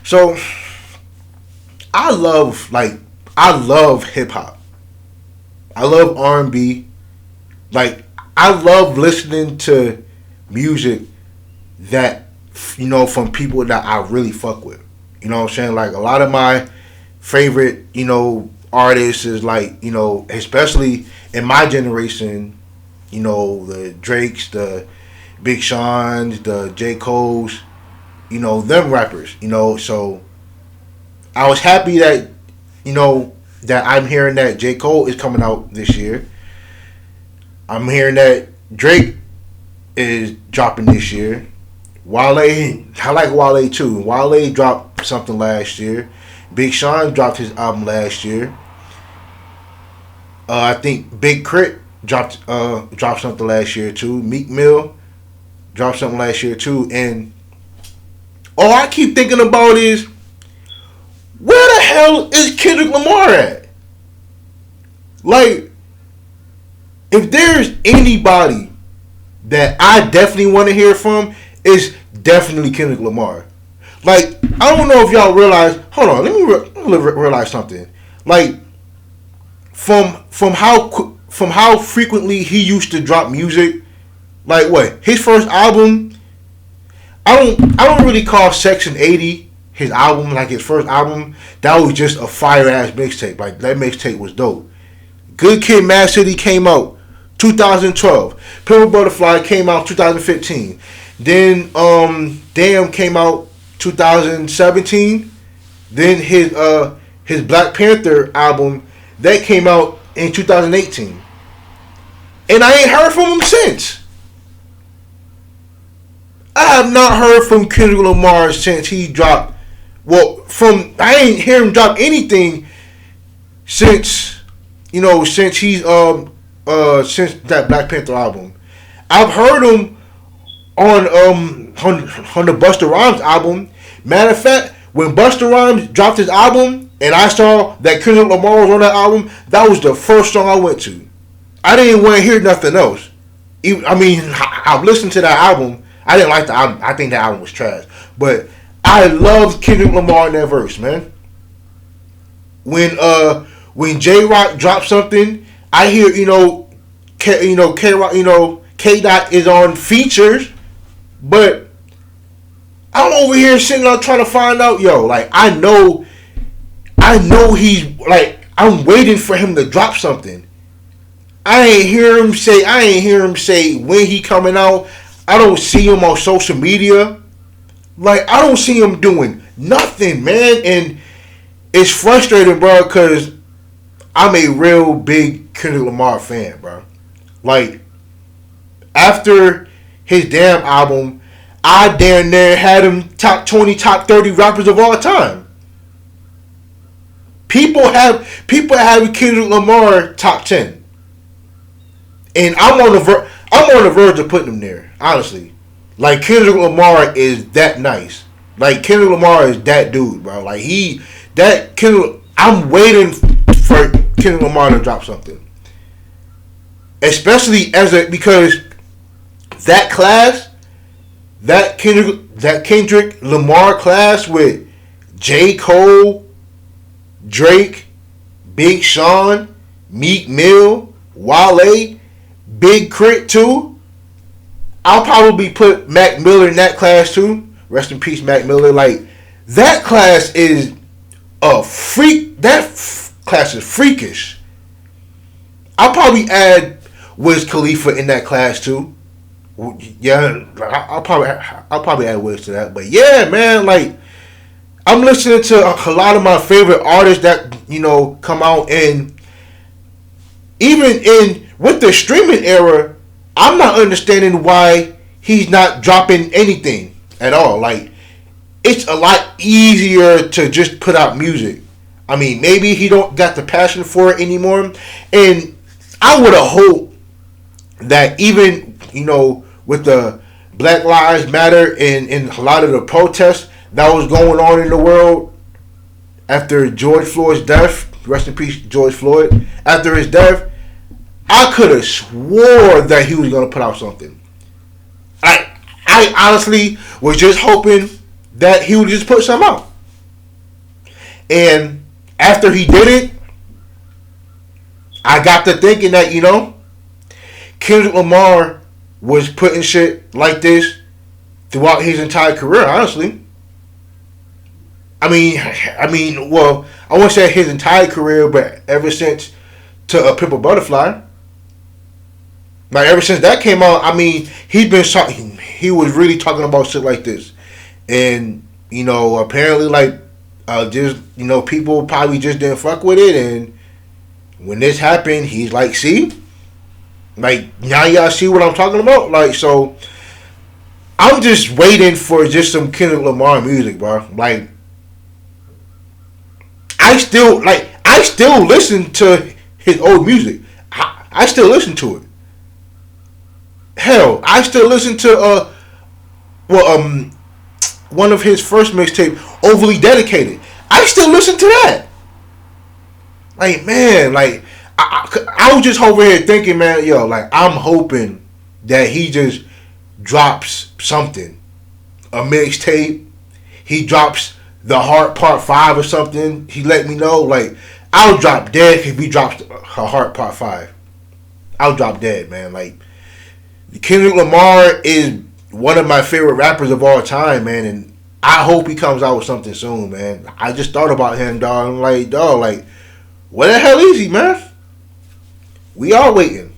So I love hip hop. I love R&B. Like I love listening to music that from people that I really fuck with. You know what I'm saying? Like a lot of my favorite, artists is like, especially in my generation, the Drakes, the Big Sean's, the J. Cole's, them rappers, so I was happy that, that I'm hearing that J. Cole is coming out this year. I'm hearing that Drake is dropping this year. Wale, I like Wale too. Wale dropped something last year. Big Sean dropped his album last year. I think Big Crit dropped something last year too. Meek Mill dropped something last year too. And all I keep thinking about is, where the hell is Kendrick Lamar at? Like, if there's anybody that I definitely want to hear from, it's definitely Kendrick Lamar. Like, I don't know if y'all realize. Hold on, let me realize something. Like, from how frequently he used to drop music. Like what? His first album. I don't really call Section 80 his album, like his first album. That was just a fire ass mixtape. Like that mixtape was dope. Good Kid, Mad City came out 2012. Pimple Butterfly came out 2015. Then Damn came out 2017. Then his Black Panther album that came out in 2018. And I ain't heard from him since. I have not heard from Kendrick Lamar since he dropped. I ain't hear him drop anything since since he's since that Black Panther album. I've heard him on the Busta Rhymes album. Matter of fact, when Busta Rhymes dropped his album and I saw that Kendrick Lamar was on that album, that was the first song I went to. I didn't want to hear nothing else. I've listened to that album. I didn't like the album. I think the album was trash. But I loved Kendrick Lamar in that verse, man. When J Rock dropped something, I hear K Rock, K Dot is on features, but I'm over here sitting up trying to find out, like I know he's like, I'm waiting for him to drop something. I ain't hear him say when he coming out. I don't see him on social media. Like, I don't see him doing nothing, man. And it's frustrating, bro, because I'm a real big Kendrick Lamar fan, bro. Like, after his Damn album, I damn near had him top 20, top 30 rappers of all time. People have Kendrick Lamar top 10. And I'm on the verge of putting him there. Honestly, like Kendrick Lamar is that nice. Like Kendrick Lamar is that dude, bro. Like I'm waiting for Kendrick Lamar to drop something, especially because that class, that Kendrick Lamar class with J. Cole, Drake, Big Sean, Meek Mill, Wale, Big Crit too. I'll probably put Mac Miller in that class too. Rest in peace, Mac Miller. Like, that class is a freak. Class is freakish. I'll probably add Wiz Khalifa in that class too. Yeah, I'll probably add Wiz to that. But yeah, man, like, I'm listening to a lot of my favorite artists that come out, and even with the streaming era, I'm not understanding why he's not dropping anything at all. Like, it's a lot easier to just put out music. I mean, maybe he don't got the passion for it anymore. And I would have hoped that even, with the Black Lives Matter and a lot of the protests that was going on in the world after George Floyd's death, rest in peace, George Floyd, after his death, I could have swore that he was going to put out something. I honestly was just hoping that he would just put something out. And after he did it, I got to thinking that, Kendrick Lamar was putting shit like this throughout his entire career, honestly. Well, I won't say his entire career, but ever since To a Pimp a Butterfly. Like, ever since that came out, he was really talking about shit like this. And, apparently, like, people probably just didn't fuck with it. And when this happened, he's like, see? Like, now y'all see what I'm talking about? Like, so, I'm just waiting for just some Kendrick Lamar music, bro. Like, I still listen to his old music. I still listen to it. Hell, I still listen to one of his first mixtape, Overly Dedicated. I still listen to that. Like, man, like, I was just over here thinking, man, like, I'm hoping that he just drops something, a mixtape. He drops The Heart Part 5 or something. He let me know. Like, I'll drop dead if he drops Her Heart Part 5. I'll drop dead, man. Like, Kendrick Lamar is one of my favorite rappers of all time, man, and I hope he comes out with something soon, man. I just thought about him, dog. I'm like, dog, like, where the hell is he, man? We all waiting.